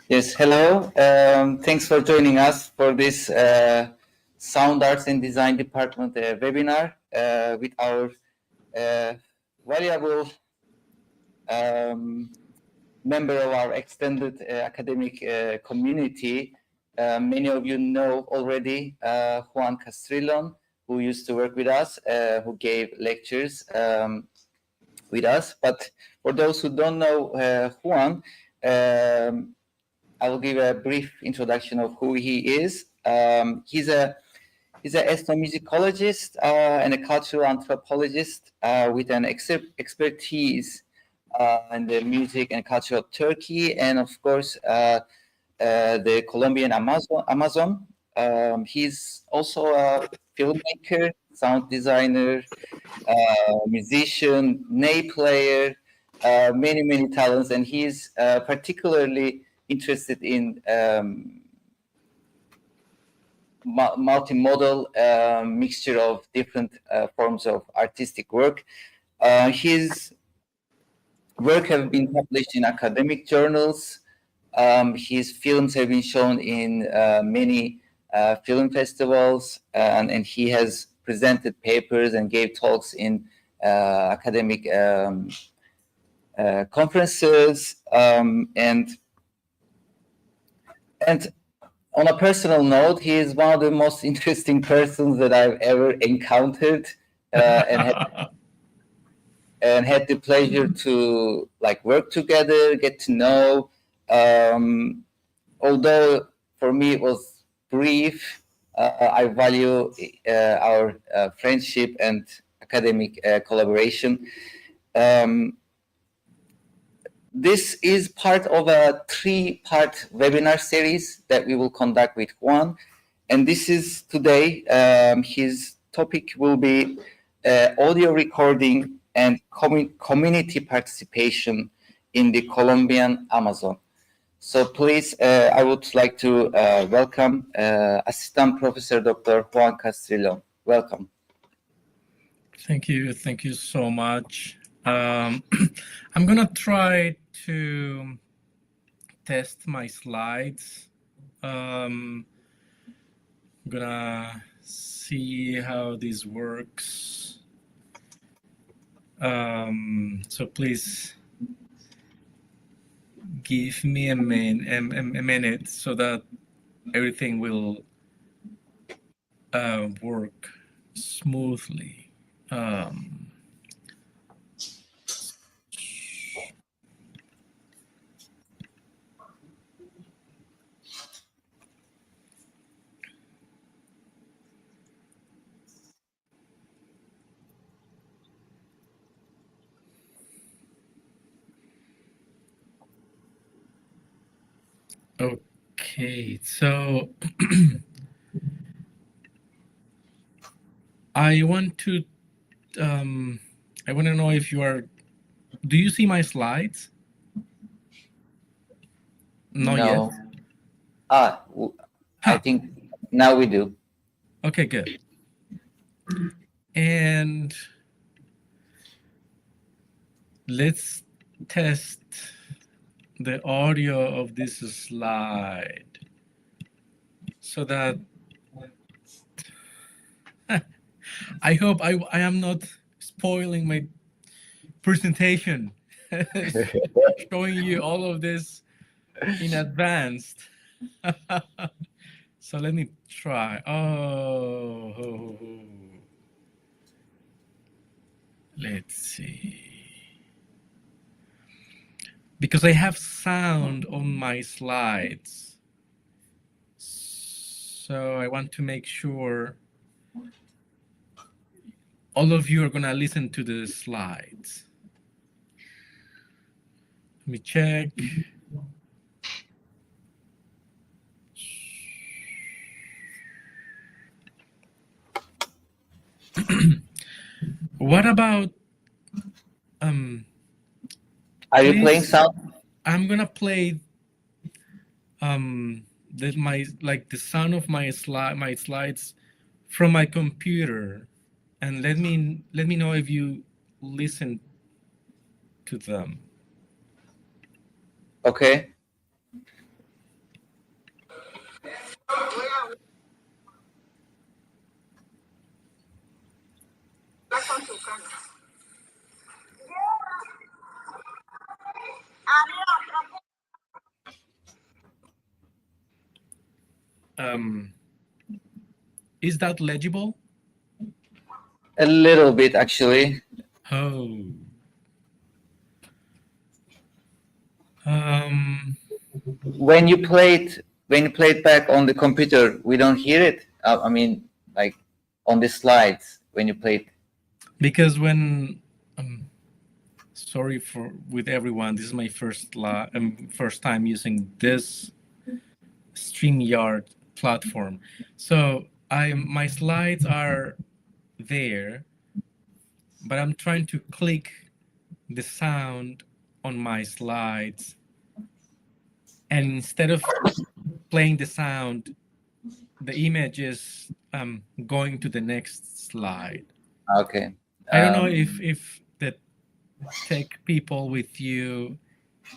Yes, hello. Thanks for joining us for this Sound Arts and Design Department webinar with our valuable member of our extended academic community. Many of you know already Juan Castrillon, who used to work with us, who gave lectures with us. But for those who don't know Juan, I will give a brief introduction of who he is. He's an ethnomusicologist and a cultural anthropologist with an expertise in the music and culture of Turkey, and of course the Colombian Amazon. He's also a filmmaker, sound designer, musician, ney player, many talents, and he's particularly interested in multimodal mixture of different forms of artistic work. His work have been published in academic journals. His films have been shown in many film festivals, and he has presented papers and gave talks in academic conferences. And on a personal note, he is one of the most interesting persons that I've ever encountered, and had the pleasure to work together, get to know. Although for me it was brief, I value our friendship and academic collaboration. This is part of a 3-part webinar series that we will conduct with Juan. And this is today, his topic will be audio recording and community participation in the Colombian Amazon. So please, I would like to welcome Assistant Professor Dr. Juan Castrillon. Welcome. Thank you so much. I'm gonna try to test my slides. I'm gonna see how this works. So please give me a minute so that everything will work smoothly. Okay, so I want to know if you are. Do you see my slides? Not No. yet. I think now we do. Okay, good. And let's test the audio of this slide so that I hope I am not spoiling my presentation, showing you all of this in advance. So let me try. Let's see. Because I have sound on my slides, so I want to make sure all of you are gonna listen to the slides. Let me check. What about are you playing sound? I'm gonna play the sound of my slides from my computer, and let me know if you listen to them. Okay. Is that legible? A little bit, actually. Oh. Um, When you play it back on the computer, we don't hear it. I mean, like on the slides when you play it. because when sorry for with everyone, this is my first time using this StreamYard platform. So my slides are there, but I'm trying to click the sound on my slides, and instead of playing the sound, the image is going to the next slide. Okay. I don't know if the tech people with you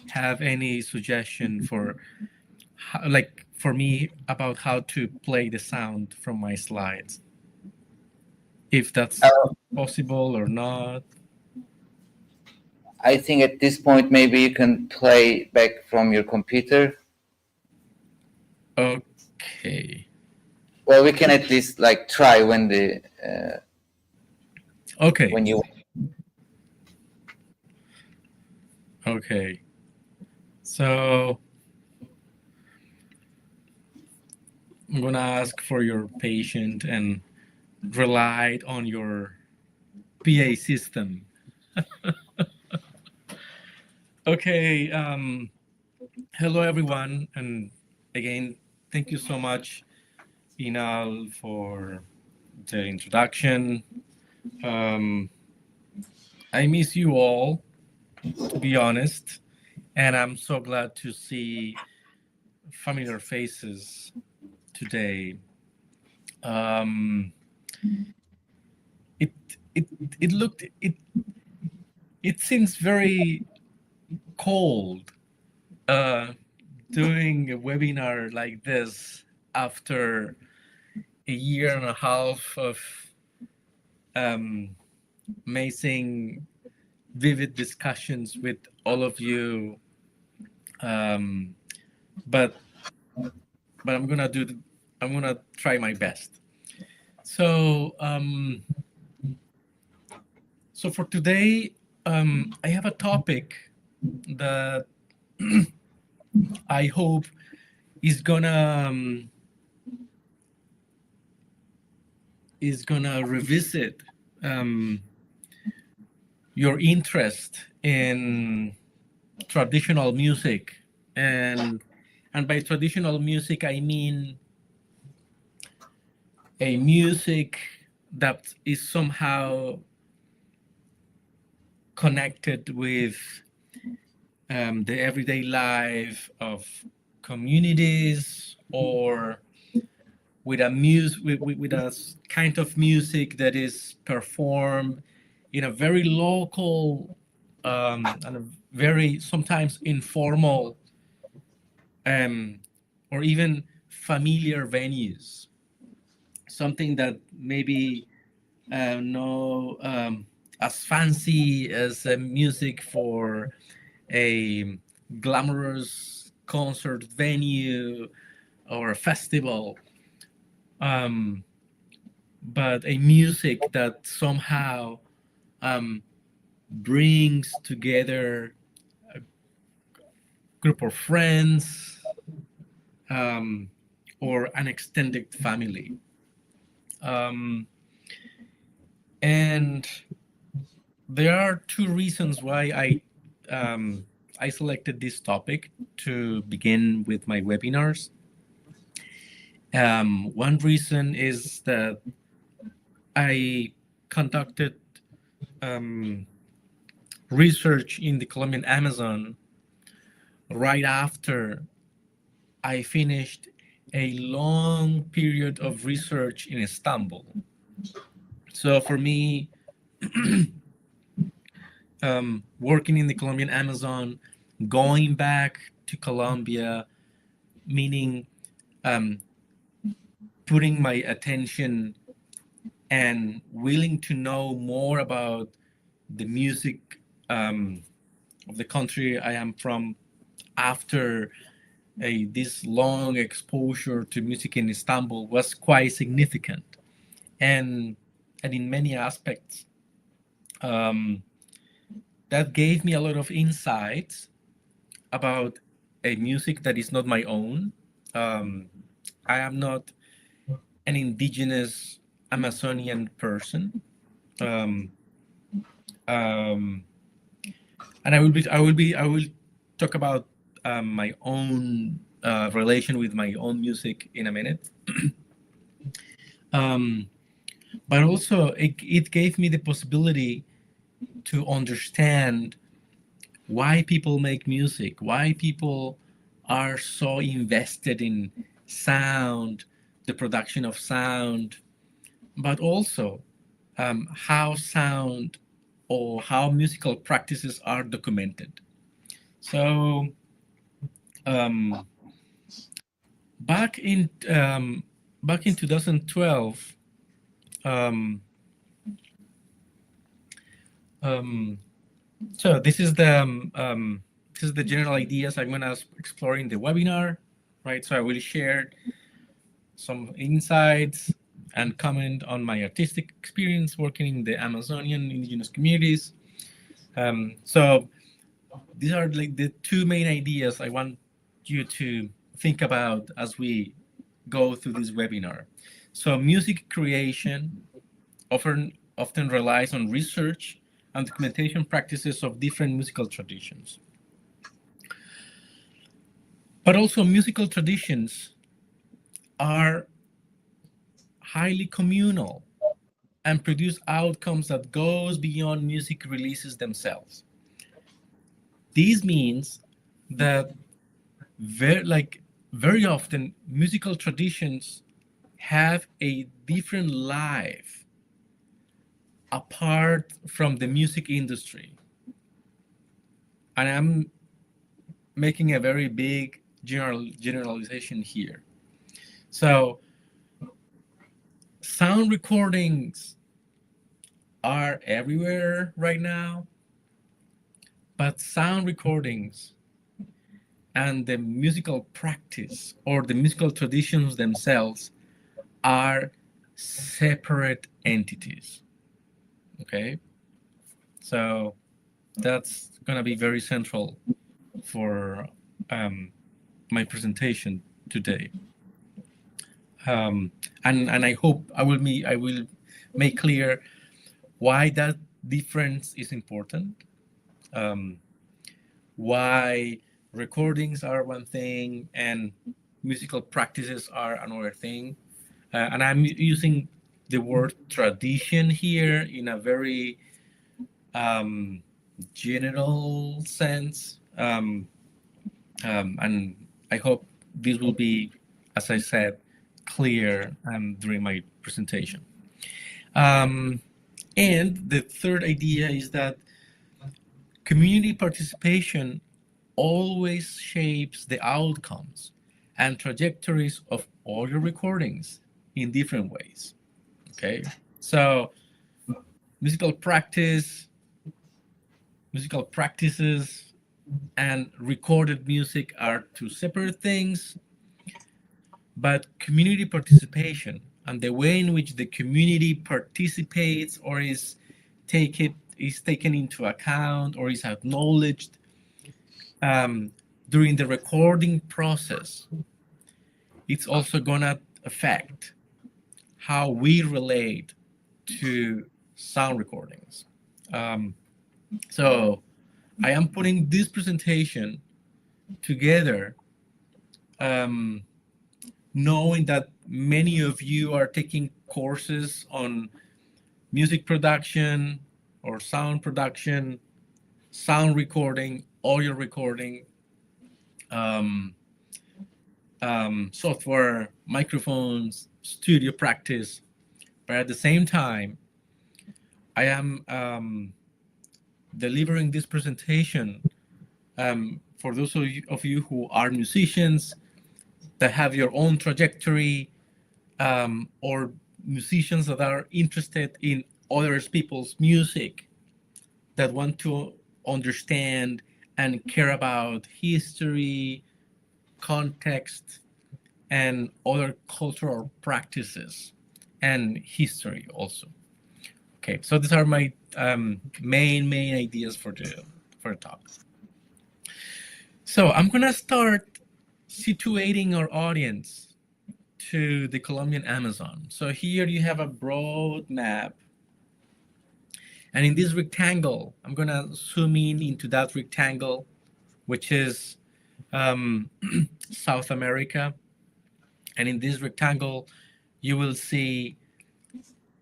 have any suggestion for like for me about how to play the sound from my slides, if that's possible or not. I think at this point maybe you can play back from your computer. Okay. Well, we can at least like try when the Okay. when you. Okay. So I'm gonna ask for your patience and rely on your PA system. Okay. Hello everyone, and again, thank you so much, Inal, for the introduction. I miss you all, to be honest, and I'm so glad to see familiar faces today. It it it looked it seems very cold doing a webinar like this after a year and a half of amazing, vivid discussions with all of you. But I'm gonna try my best. So so for today, I have a topic that I hope is gonna revisit your interest in traditional music, and by traditional music I mean a music that is somehow connected with the everyday life of communities, or with a kind of music that is performed in a very local and a very sometimes informal or even familiar venues. Something that maybe no as fancy as music for a glamorous concert venue or a festival, but a music that somehow brings together a group of friends or an extended family. And there are two reasons why I selected this topic to begin with my webinars. One reason is that I conducted research in the Colombian Amazon right after I finished a long period of research in Istanbul. So for me, working in the Colombian Amazon, going back to Colombia, meaning putting my attention and willing to know more about the music of the country I am from after this long exposure to music in Istanbul was quite significant, and in many aspects, um, that gave me a lot of insights about a music that is not my own. Um, I am not an indigenous Amazonian person, um, um, and I will talk about my own relation with my own music in a minute. Um, but also, it gave me the possibility to understand why people make music, why people are so invested in sound, the production of sound, but also how sound or how musical practices are documented. So um, back in back in 2012, um, um, so this is the general ideas I'm gonna explore in the webinar, right? So I will share some insights and comment on my artistic experience working in the Amazonian indigenous communities. So these are like the two main ideas I want you to think about as we go through this webinar. So music creation often relies on research and documentation practices of different musical traditions. But also musical traditions are highly communal and produce outcomes that goes beyond music releases themselves. This means that very often musical traditions have a different life apart from the music industry. And I'm making a very big generalization here. So sound recordings are everywhere right now, but sound recordings and the musical practice or the musical traditions themselves are separate entities. Okay, so that's going to be very central for my presentation today, and I hope I will make clear why that difference is important, why recordings are one thing and musical practices are another thing. And I'm using the word tradition here in a very general sense. And I hope this will be, as I said, clear during my presentation. And the third idea is that community participation always shapes the outcomes and trajectories of audio recordings in different ways. Okay, so musical practices, and recorded music are two separate things, but community participation and the way in which the community participates or is taken into account or is acknowledged during the recording process, it's also gonna affect how we relate to sound recordings. So I am putting this presentation together knowing that many of you are taking courses on music production or sound production, sound recording, audio recording, software, microphones, studio practice. But at the same time, I am delivering this presentation for those of you who are musicians that have your own trajectory or musicians that are interested in other people's music, that want to understand and care about history, context, and other cultural practices and history also. Okay, so these are my main ideas for the talk. So I'm gonna start situating our audience to the Colombian Amazon. So here you have a broad map, and in this rectangle, I'm gonna zoom in into that rectangle, which is South America. And in this rectangle, you will see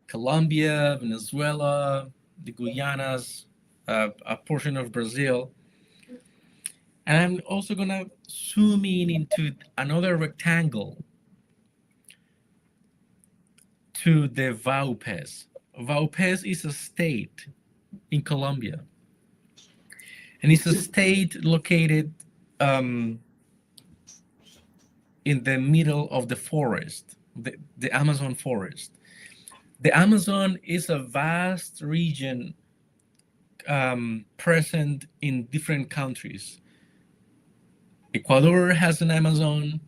Colombia, Venezuela, the Guyanas, a portion of Brazil. And I'm also going to zoom in into another rectangle to the Vaupés. Vaupés is a state in Colombia. And it's a state located in the middle of the forest, the Amazon forest. The Amazon is a vast region present in different countries. Ecuador has an Amazon,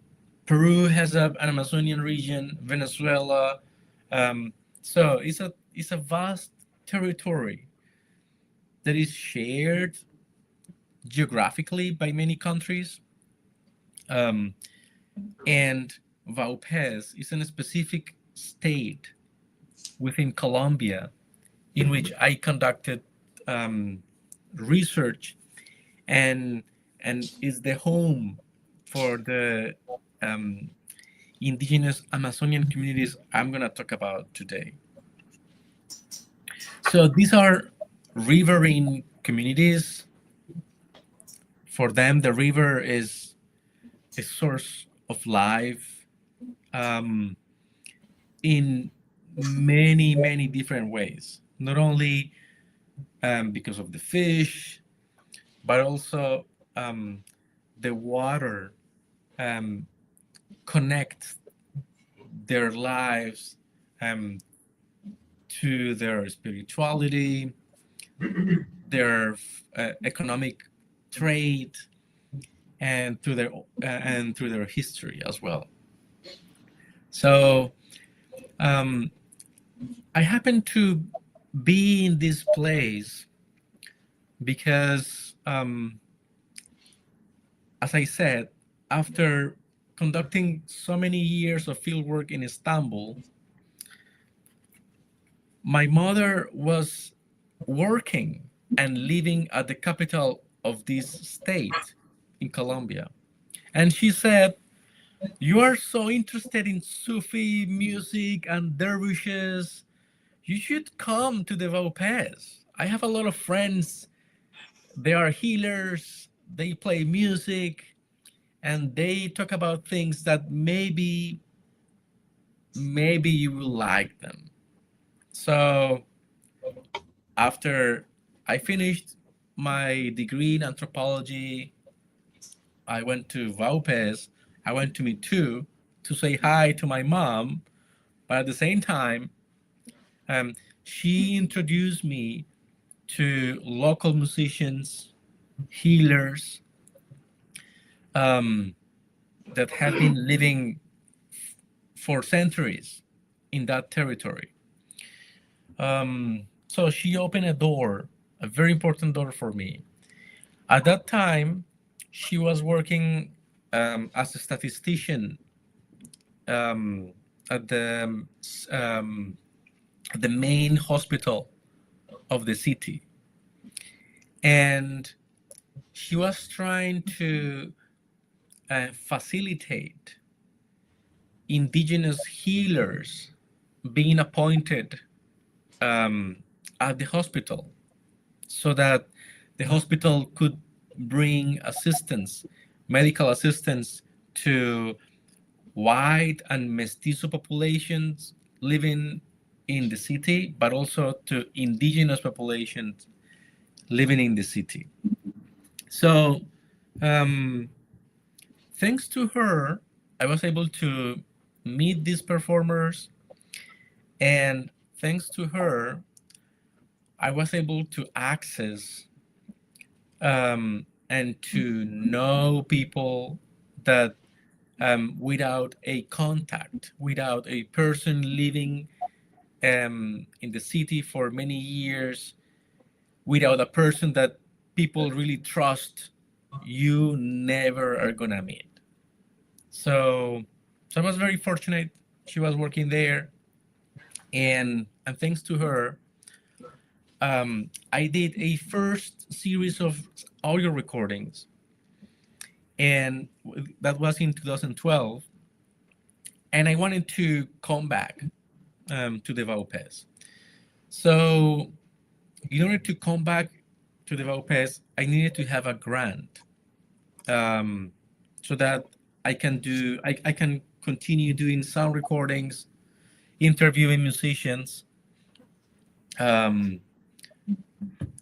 Peru has an Amazonian region, Venezuela. So it's a vast territory that is shared geographically by many countries. And Vaupés is in a specific state within Colombia in which I conducted research and is the home for the indigenous Amazonian communities I'm going to talk about today. So these are riverine communities. For them, the river is a source of life in many different ways. Not only because of the fish, but also the water connects their lives to their spirituality, their economic trade, and through their history as well. So I happen to be in this place because, as I said, after conducting so many years of fieldwork in Istanbul, my mother was working and living at the capital of this state in Colombia. And she said, "You are so interested in Sufi music and dervishes. You should come to the Vaupés. I have a lot of friends. They are healers. They play music. And they talk about things that maybe you will like them." So after I finished my degree in anthropology, I went to Vaupés. I went to Mitu to say hi to my mom. But at the same time, she introduced me to local musicians, healers, that have been living for centuries in that territory. So she opened a door, a very important door for me. At that time, she was working as a statistician at the main hospital of the city. And she was trying to facilitate indigenous healers being appointed at the hospital so that the hospital could bring assistance, medical assistance, to white and mestizo populations living in the city, but also to indigenous populations living in the city. So thanks to her, I was able to meet these performers And thanks to her, I was able to access and to know people that without a contact, without a person living in the city for many years, without a person that people really trust, you never are gonna meet. So, so I was very fortunate. She was working there, and thanks to her, I did a first series of audio recordings, and that was in 2012. And I wanted to come back to the Vaupés. So, in order to come back to the Vaupés, I needed to have a grant um, so that I can continue doing sound recordings, interviewing musicians, um,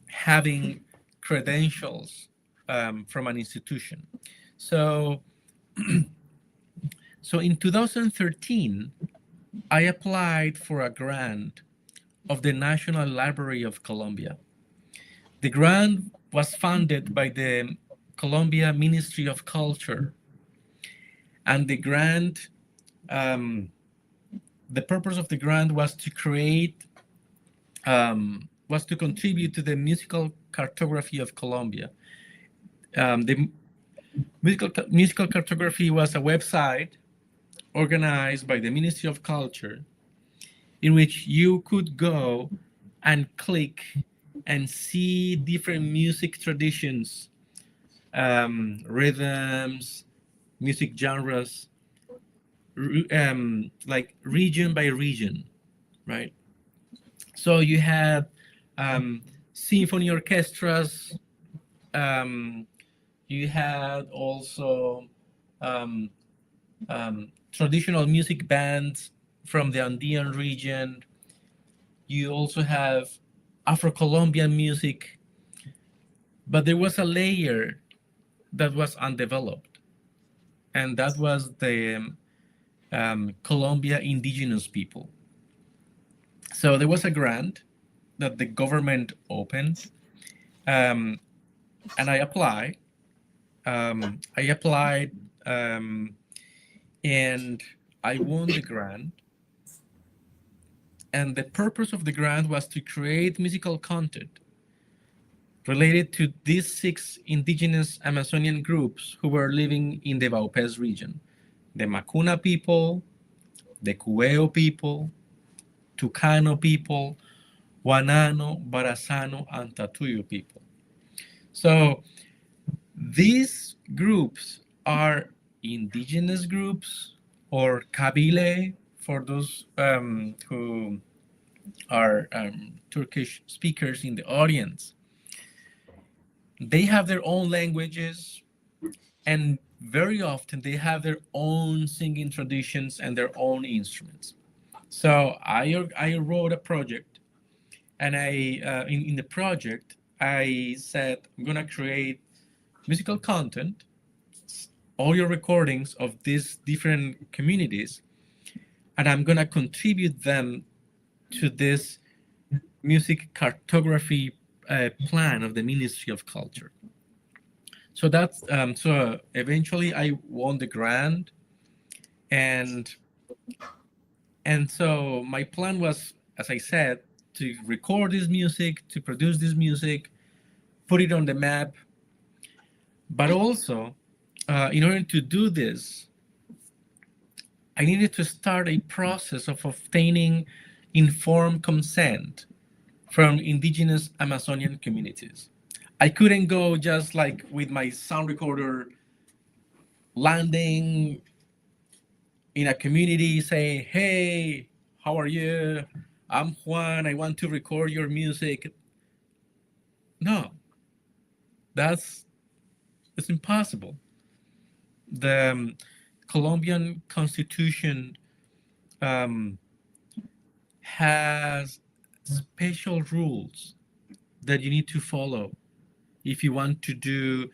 having credentials from an institution. So, so in 2013, I applied for a grant of the National Library of Colombia. The grant was funded by the Colombia Ministry of Culture, and um, the purpose of the grant was to was to contribute to the musical cartography of Colombia. The musical cartography was a website organized by the Ministry of Culture in which you could go and click and see different music traditions, rhythms, music genres, like region by region, right? So you had symphony orchestras, um, you had also um, traditional music bands from the Andean region. You also have Afro-Colombian music, but there was a layer that was undeveloped, and that was the Colombia indigenous people. So there was a grant that the government opened, um, and I applied. I applied, and I won the grant. And the purpose of the grant was to create musical content related to these 6 indigenous Amazonian groups who were living in the Vaupés region: the Macuna people, the Cubeo people, Tucano people, Guanano, Barazano, and Tatuyo people. So these groups are indigenous groups, or Kabyle for those who are Turkish speakers in the audience. They have their own languages, and very often they have their own singing traditions and their own instruments. So I wrote a project, and in the project I said I'm gonna create musical content, audio recordings of these different communities, and I'm gonna contribute them to this music cartography plan of the Ministry of Culture. So that's so eventually I won the grant, and so my plan was, as I said, to record this music, to produce this music, put it on the map, but also in order to do this, I needed to start a process of obtaining informed consent from indigenous Amazonian communities. I couldn't go just like with my sound recorder, landing in a community saying, "Hey, how are you? I'm Juan. I want to record your music." No, that's it's impossible. The Colombian Constitution um, has special rules that you need to follow if you want to do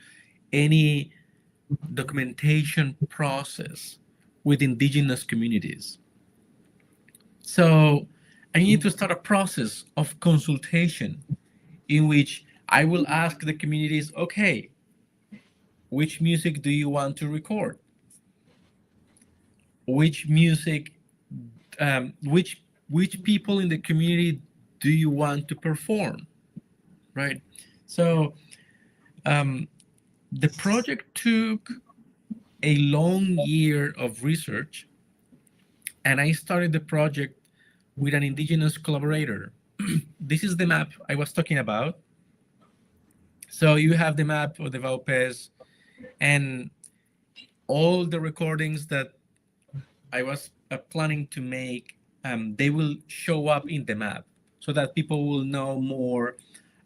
any documentation process with indigenous communities. So I need to start a process of consultation in which I will ask the communities, okay, which music do you want to record? Which music, which people in the community do you want to perform, right? So um, the project took a long year of research, and I started the project with an indigenous collaborator. This is the map I was talking about. So you have the map of the Vaupés, and all the recordings that I was planning to make, they will show up in the map so that people will know more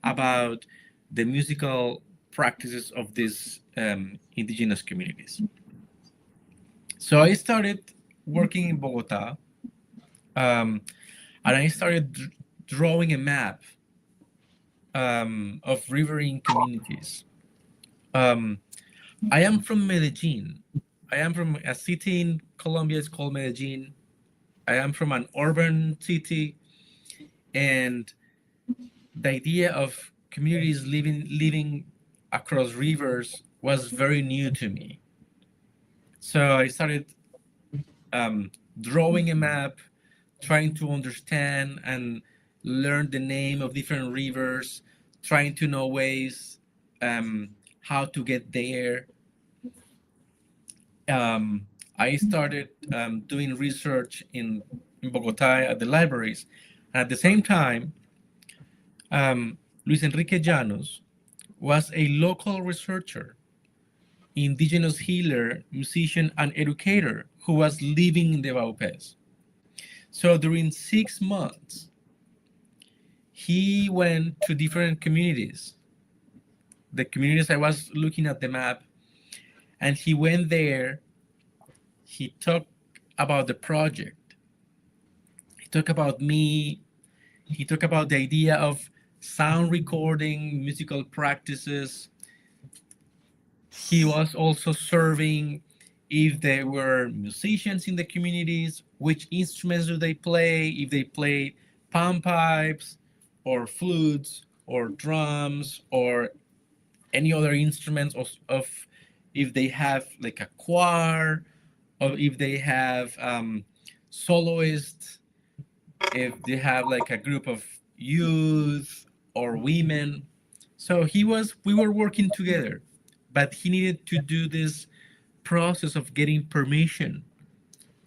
about the musical practices of these indigenous communities. So I started working in Bogota, and I started drawing a map of riverine communities. Um, I am from Medellin. I am from a city in Colombia. It's called Medellin. I am from an urban city, and the idea of communities living across rivers was very new to me. So I started drawing a map, trying to understand and learn the name of different rivers, trying to know ways how to get there. I started doing research in Bogota at the libraries. And at the same time, Luis Enrique Llanos was a local researcher, indigenous healer, musician, and educator who was living in the Vaupés. So during 6 months, he went to different communities, the communities I was looking at the map, and he went there. He talked about the project. He talked about me. He talked about the idea of sound recording, musical practices. He was also serving if there were musicians in the communities, which instruments do they play, if they play pan pipes or flutes or drums or any other instruments of if they have like a choir or if they have soloists, if they have like a group of youth or women. So we were working together, but he needed to do this process of getting permission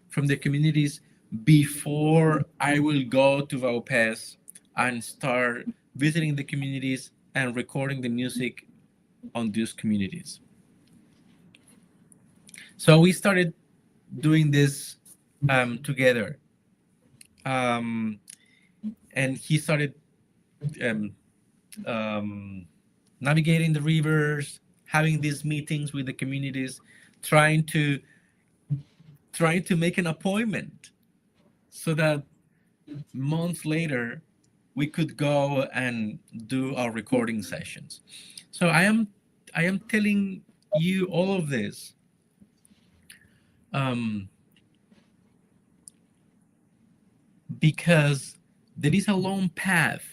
from the communities before I will go to Vaupés and start visiting the communities and recording the music on those communities. So we started doing this together. And he started um, um, navigating the rivers, having these meetings with the communities, trying to make an appointment so that months later we could go and do our recording sessions. So I am telling you all of this because there is a long path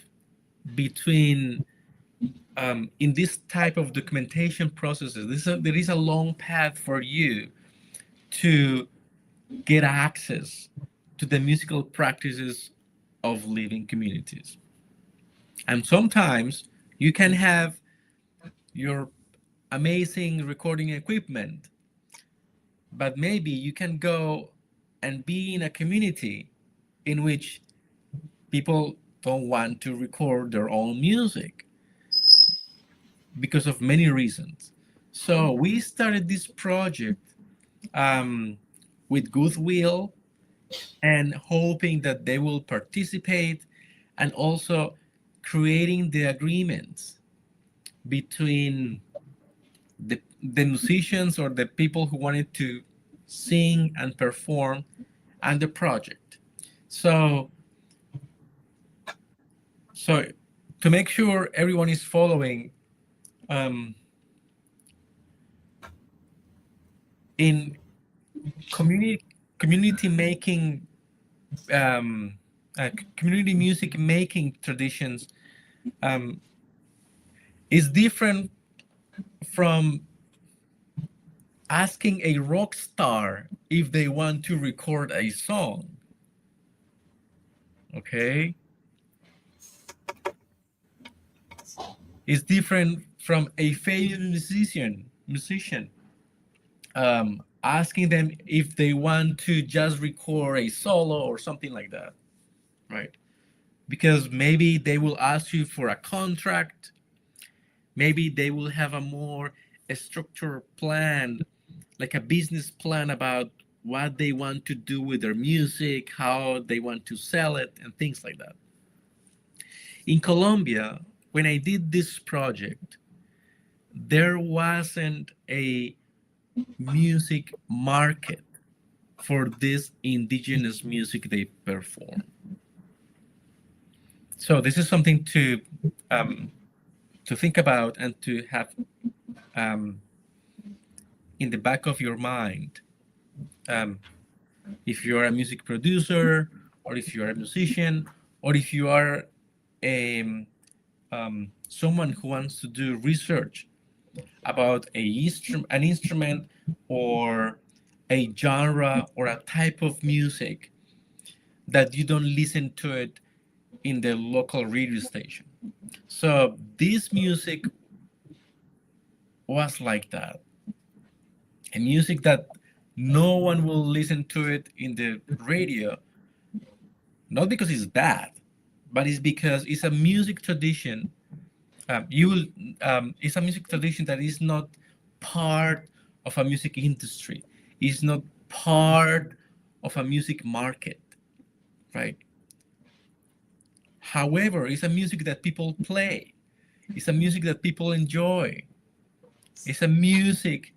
between in this type of documentation processes. There is a long path for you to get access to the musical practices of living communities. And sometimes you can have your amazing recording equipment, but maybe you can go and be in a community in which people don't want to record their own music because of many reasons. So we started this project with goodwill and hoping that they will participate, and also creating the agreements between the musicians or the people who wanted to sing and perform and the project. So to make sure everyone is following, in community making community music making traditions is different from asking a rock star if they want to record a song. Okay? It's different from a famous musician asking them if they want to just record a solo or something like that, right? Because maybe they will ask you for a contract, maybe they will have a structured plan, like a business plan about what they want to do with their music, how they want to sell it, and things like that. In Colombia, when I did this project, there wasn't a music market for this indigenous music they perform. So this is something to think about and to have in the back of your mind. If you are a music producer, or if you are a musician, or if you are a someone who wants to do research about an instrument or a genre or a type of music that you don't listen to it in the local radio station. So this music was like that. A music that no one will listen to it in the radio, not because it's bad, but it's because it's a music tradition. It's a music tradition that is not part of a music industry. It's not part of a music market, right? However, it's a music that people play. It's a music that people enjoy. It's a music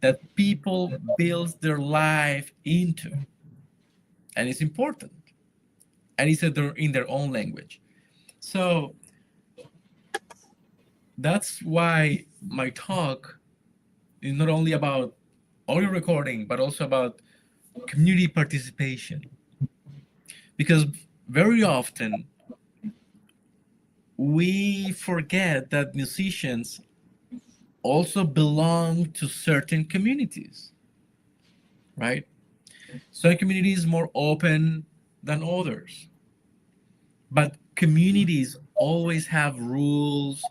that people build their life into, and it's important. And it's in their own language. So that's why my talk is not only about audio recording, but also about community participation. Because very often we forget that musicians also belong to certain communities, right? Some communities more open than others, but communities always have rules.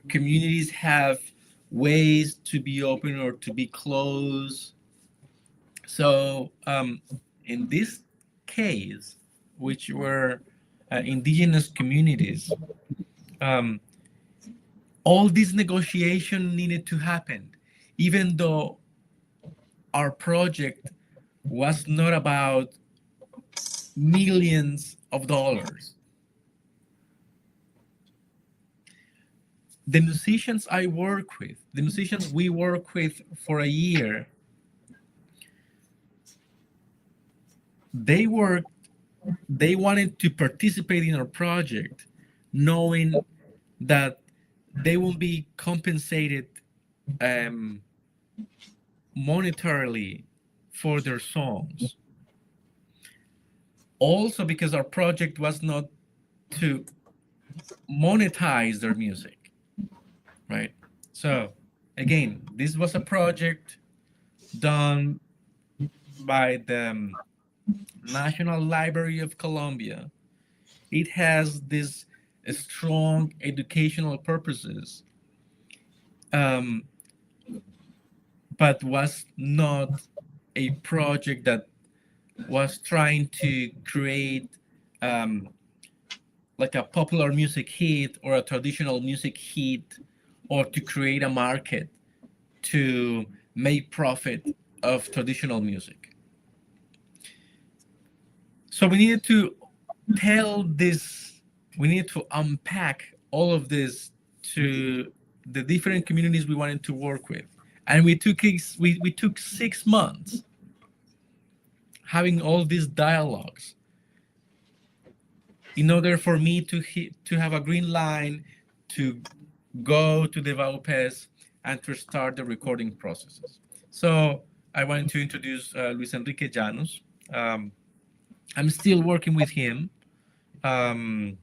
Communities have ways to be open or to be closed. So in this case, which were indigenous communities, all this negotiation needed to happen, even though our project was not about millions of dollars. The musicians we work with for a year, they wanted to participate in our project knowing that they will be compensated monetarily for their songs. Also because our project was not to monetize their music, right? So again, this was a project done by the National Library of Colombia. It has this strong educational purposes, but was not a project that was trying to create like a popular music hit or a traditional music hit, or to create a market to make profit of traditional music. So we needed to tell this, we needed to unpack all of this to the different communities we wanted to work with. And we took 6 months having all these dialogues in order for me to have a green line to go to the VAUPES and to start the recording processes. So I wanted to introduce Luis Enrique Llanos. I'm still working with him. and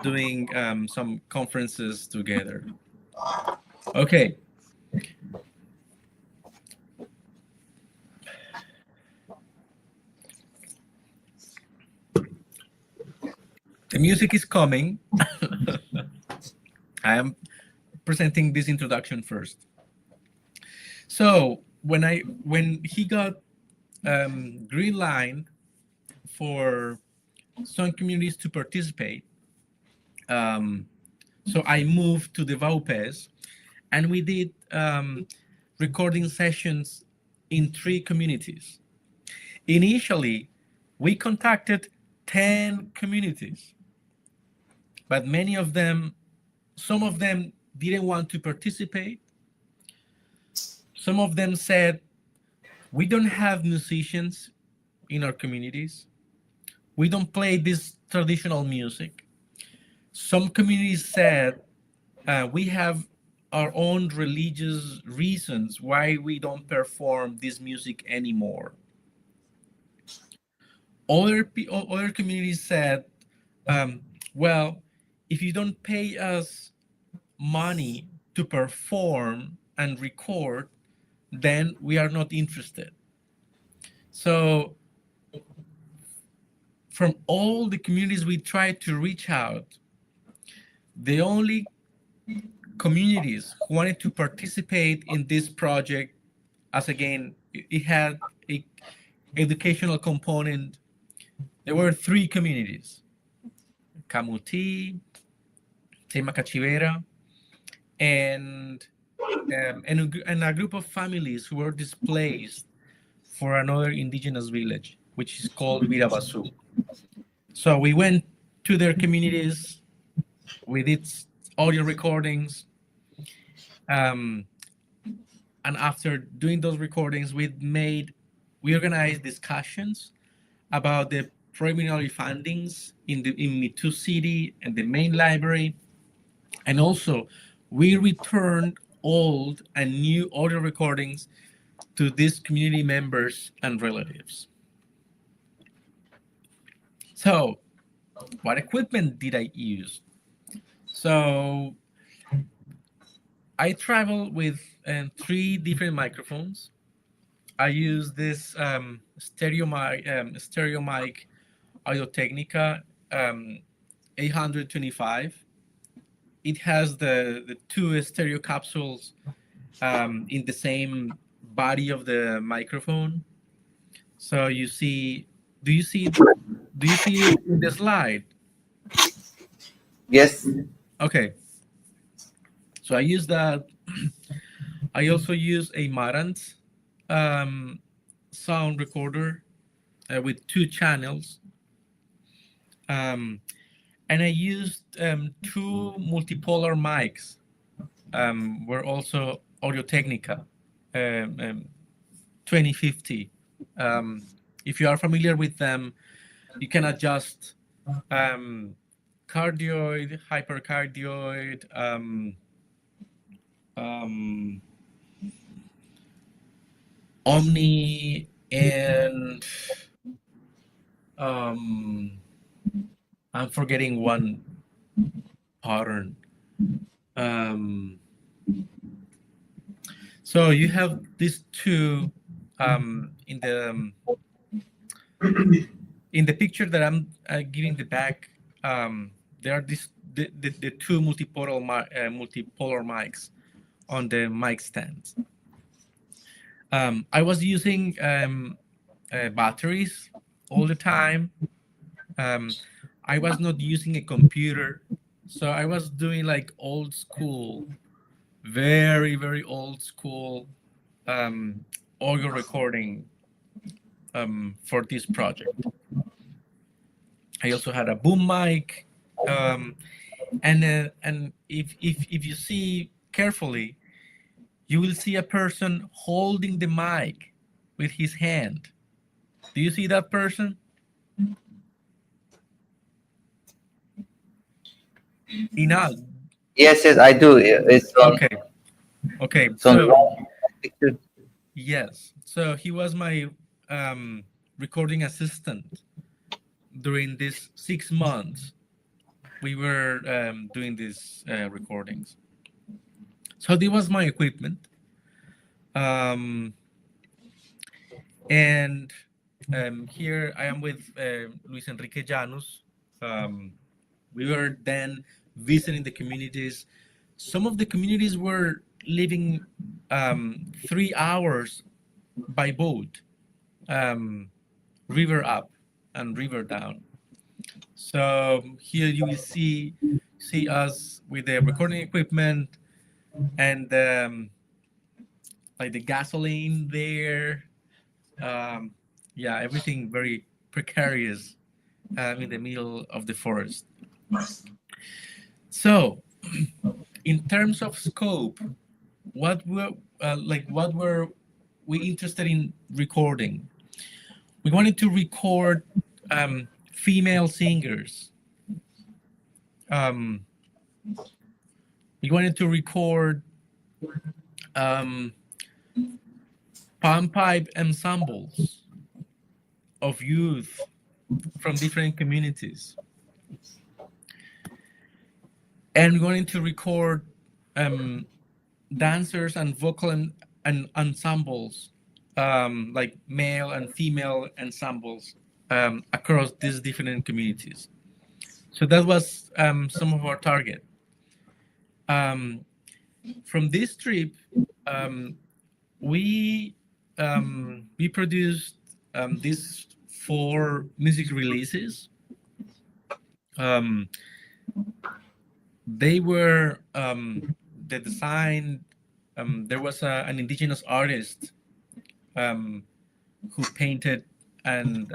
doing some conferences together. Okay. The music is coming. I am presenting this introduction first. So when he got green line for some communities to participate, so I moved to the Vaupés, and we did recording sessions in 3 communities. Initially, we contacted 10 communities, but some of them didn't want to participate. Some of them said, we don't have musicians in our communities. We don't play this traditional music. Some communities said, we have our own religious reasons why we don't perform this music anymore. Other communities said, well, if you don't pay us money to perform and record, then we are not interested. So from all the communities we tried to reach out, the only communities who wanted to participate in this project, as again, it had a educational component. There were 3 communities: Camuti, Temacachivera, and a group of families who were displaced for another indigenous village, which is called Virabasu. So we went to their communities, we did audio recordings, and after doing those recordings, we organized discussions about the preliminary findings in Mitu City and the main library, and also we returned old and new audio recordings to these community members and relatives. So, what equipment did I use? So, I travel with 3 different microphones. I use this stereo mic Audio-Technica 825. It has the 2 stereo capsules in the same body of the microphone. So do you see it in the slide? Yes. Okay. So I use that. I also use a Marantz sound recorder with 2 channels. And I used 2 multipolar mics. Were also Audio-Technica 2050. If you are familiar with them, you can adjust cardioid, hypercardioid, omni, and I'm forgetting one pattern. So you have these 2 in the picture that I'm giving the back. There are the 2 multipolar mics on the mic stand. I was using batteries all the time. I was not using a computer, so I was doing like old school, very, very old school audio recording for this project. I also had a boom mic, and if you see carefully, you will see a person holding the mic with his hand. Do you see that person? Inal. Yes, I do. It's Okay. Okay. So yes. So he was my recording assistant. during this 6 months, we were doing these recordings. So this was my equipment. And here I am with Luis Enrique Llanos. We were then visiting the communities. Some of the communities were living 3 hours by boat, river up and river down. So here you will see us with the recording equipment and like the gasoline there. Yeah, everything very precarious in the middle of the forest. So, in terms of scope, what were we interested in recording? We wanted to record female singers. We wanted to record palm pipe ensembles of youth from different communities. And we wanted to record dancers and vocal and ensembles, like male and female ensembles across these different communities. So that was some of our target. From this trip, we produced these 4 music releases. They were the design. There was an indigenous artist who painted and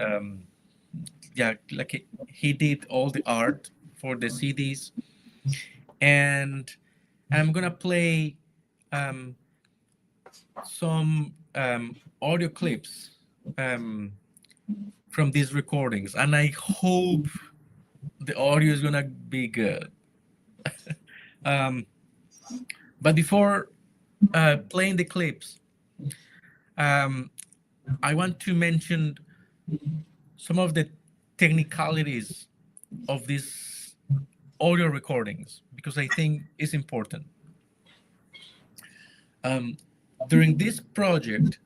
yeah, like he did all the art for the CDs. And I'm gonna play some audio clips from these recordings, and I hope the audio is gonna be good. But before playing the clips, I want to mention some of the technicalities of these audio recordings because I think it's important. During this project,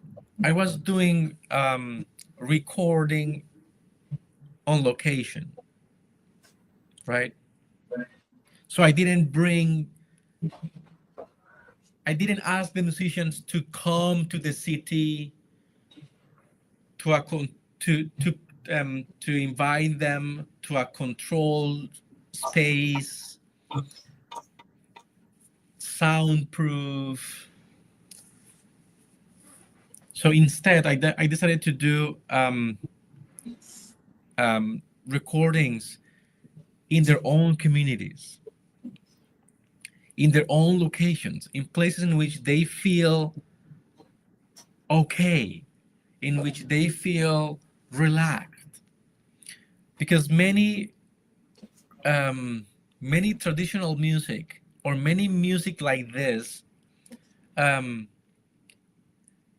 I was doing recording on location, right? So I didn't ask the musicians to come to the city to invite them to a controlled space, soundproof. So instead, I decided to do recordings in their own communities, in their own locations, in places in which they feel okay, in which they feel relaxed. Because many traditional music or many music like this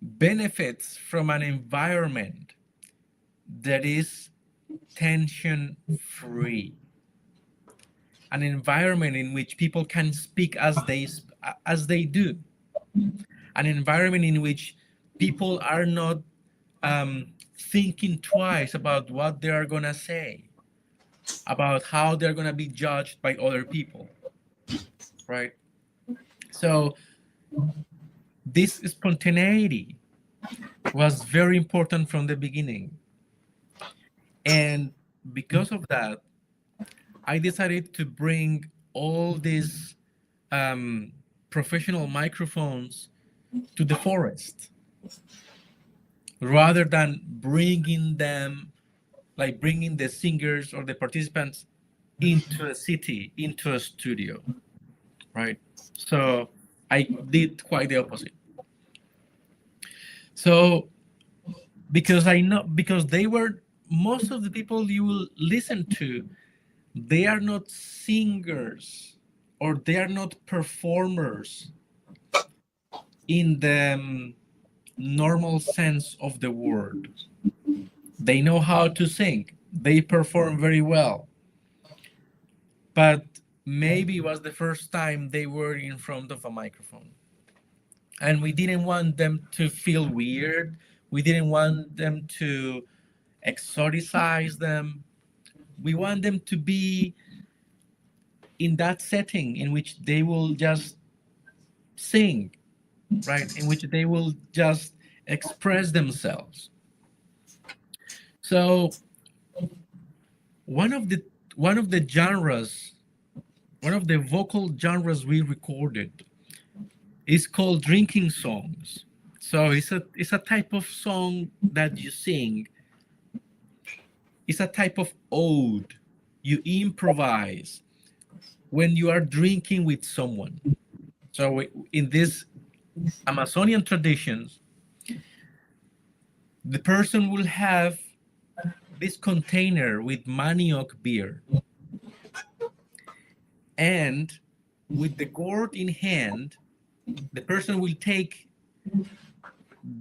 benefits from an environment that is tension-free, an environment in which people can speak as they do, an environment in which people are not thinking twice about what they are gonna say, about how they're gonna be judged by other people, right? So this spontaneity was very important from the beginning. And because of that, I decided to bring all these professional microphones to the forest rather than bringing the singers or the participants into a city, into a studio, right? So I did quite the opposite. So because most of the people you will listen to, they are not singers or they are not performers in the normal sense of the word. They know how to sing. They perform very well, but maybe it was the first time they were in front of a microphone. And we didn't want them to feel weird. We didn't want them to exoticize them. We want them to be in that setting in which they will just sing, right? In which they will just express themselves. So one of the one of the genres, one of the vocal genres we recorded is called drinking songs. So it's a type of song that you sing. It's a type of ode you improvise when you are drinking with someone. So in this Amazonian traditions, the person will have this container with manioc beer, and with the gourd in hand, the person will take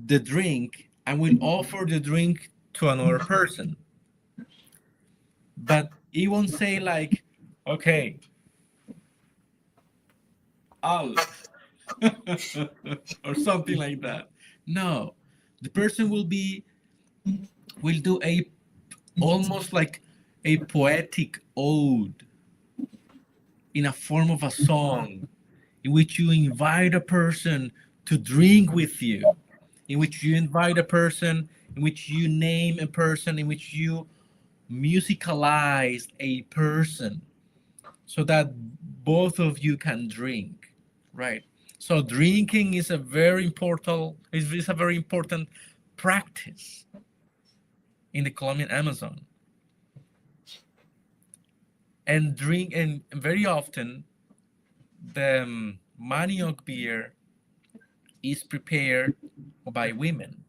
the drink and will offer the drink to another person. But he won't say like, okay, I'll or something like that. No, the person will do a almost like a poetic ode in a form of a song, in which you invite a person to drink with you, in which you invite a person, in which you name a person, in which you musicalize a person, so that both of you can drink, right? So drinking is a very important practice in the Colombian Amazon. And very often the manioc beer is prepared by women.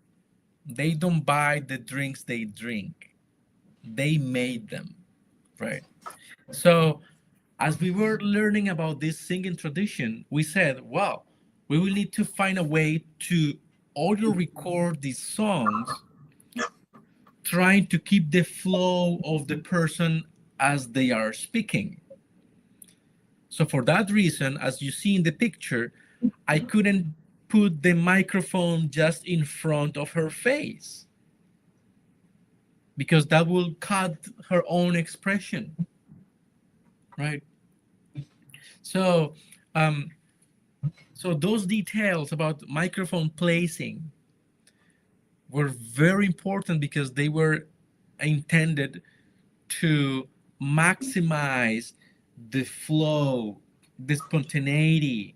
They don't buy the drinks they drink. They made them, right? So as we were learning about this singing tradition, we said, well, we will need to find a way to audio record these songs, trying to keep the flow of the person as they are speaking. So for that reason, as you see in the picture, I couldn't put the microphone just in front of her face, because that will cut her own expression, right? So, um, so those details about microphone placing were very important because they were intended to maximize the flow, the spontaneity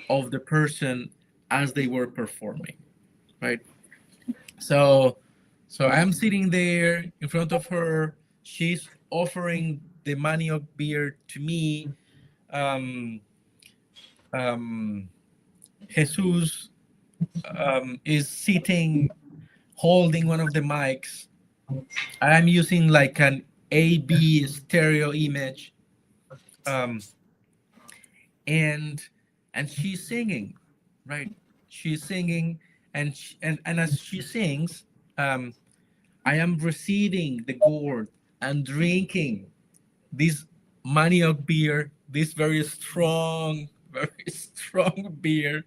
of the person as they were performing, right? So, so I'm sitting there in front of her. She's offering the manioc beer to me. Um, Jesus is sitting holding one of the mics. I'm using like an A/B stereo image, um, and she's singing, right? She's singing, and as she sings, um, I am receiving the gourd and drinking this manioc beer, this very strong beer,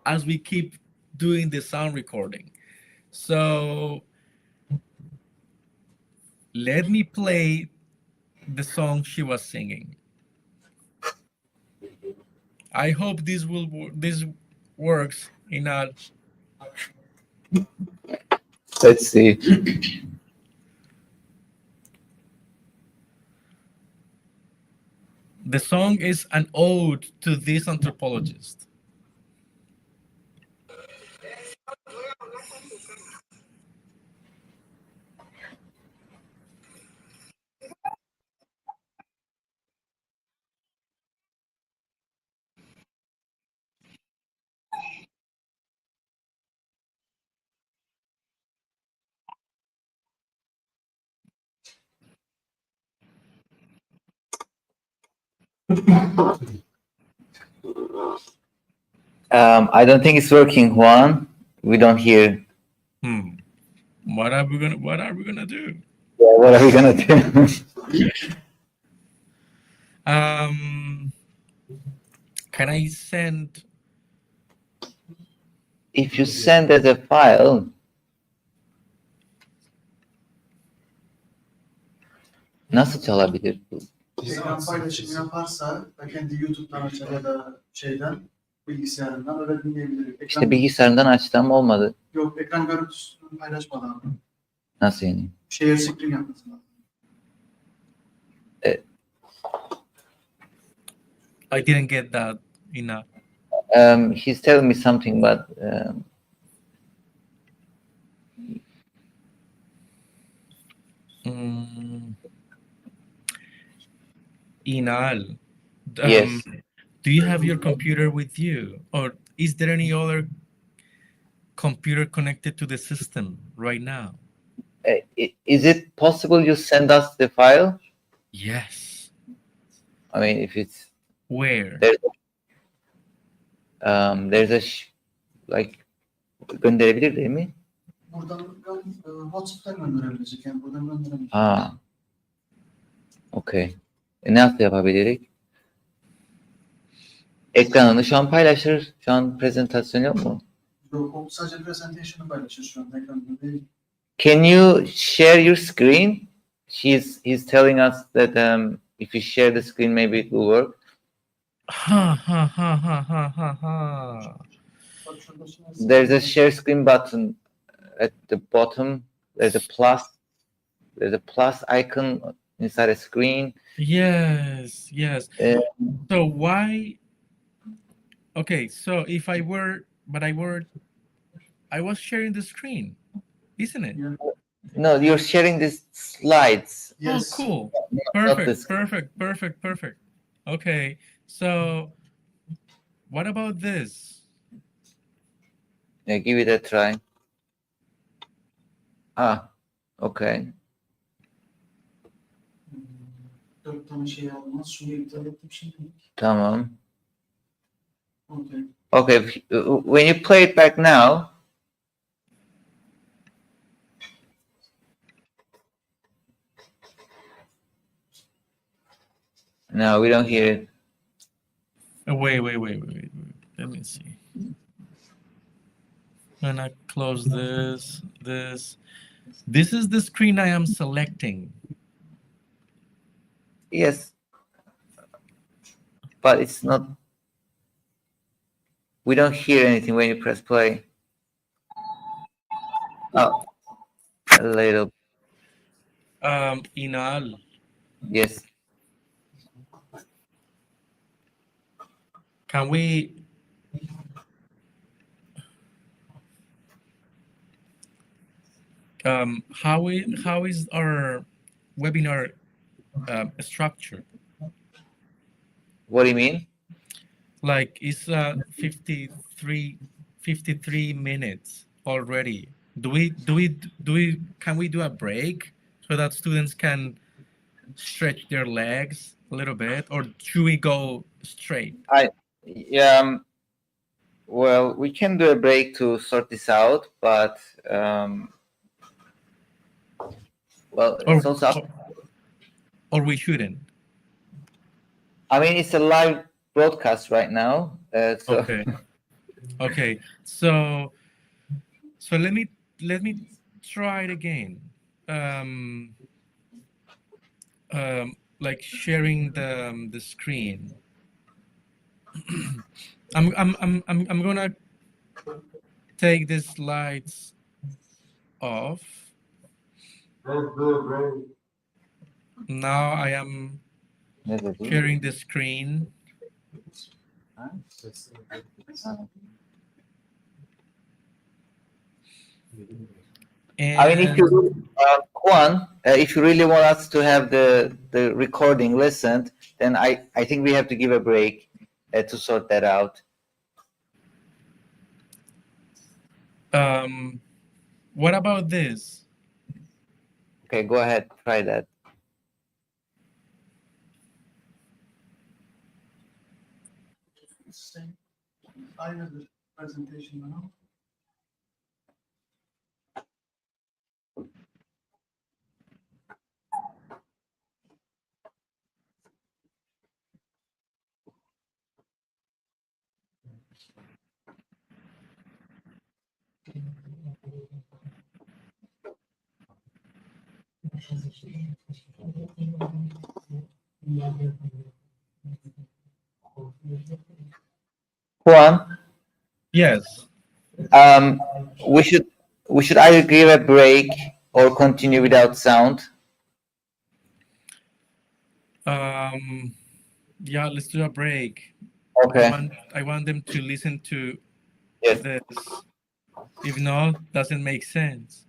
as we keep doing the sound recording. So let me play the song she was singing. I hope this works in a. Let's see. The song is an ode to this anthropologist. I don't think it's working, Juan. We don't hear. What are we gonna do? Yeah, what are we gonna do? Can I send? If you send as a file, nasıl çalabilir bu? Ekran paylaşımı yaparsa kendi YouTube'dan açar ya da şeyden bilgisayarından öyle dinleyebilir. Ekran, İşte bilgisayarından açtım olmadı. yok ekran görüntüsünü paylaşmadan Nasıl yani? share screen yapması lazım. I didn't get that enough. He's telling me something, but Inal, yes. do you have your computer with you, or is there any other computer connected to the system right now? Is it possible you send us the file? Yes. I mean, if it's Where? there's a like gönderebilir değil mi? Buradan WhatsApp'tan gönderebilecek yani buradan gönderebilecek. Ha. Okay. Nasıl yapabiliriz? Ekranını şu an paylaşır. Şu an prezentasyon yok mu? Yok, o sadece presentation'ı paylaşır şu an ekranında değil. Can you share your screen? He's telling us that if you share the screen, maybe it will work. Ha ha ha ha ha ha ha. Bak şurada There's a share screen button at the bottom. There's a plus. There's a plus icon inside a screen. Yes, yes. So why? Okay, so if I were, but I was sharing the screen, isn't it? Yeah. No, you're sharing these slides. Yes. Oh, cool. not Perfect, this. perfect. Okay, so what about this? Yeah, give it a try. Ah, okay. 4 tane şey almaz. Şunu iptal ettim şimdi. Tamam. Okay. Okay, when you play it back now, no, we don't hear it. Wait. Let me see. I'm gonna close this. This is the screen I am selecting. Yes, but it's not. We don't hear anything when you press play. Oh, a little. Inal. Yes. Can we? How is our webinar structured? What do you mean? Like it's 53 minutes already. Can we do a break so that students can stretch their legs a little bit, or should we go straight? Well, we can do a break to sort this out, but well, it's also up. Or we shouldn't. I mean, it's a live broadcast right now. So. Okay. So let me try it again. Like sharing the screen. I'm gonna take the slides off. Now I am sharing the screen. And I mean, if you Juan, if you really want us to have the recording listened, then I think we have to give a break to sort that out. What about this? Okay, go ahead, try that. Aynıdır presentation'dan ama. Juan, Yes. um, we should either give a break or continue without sound. Yeah, let's do a break. Okay. I want them to listen to Yes. this. If not, doesn't make sense.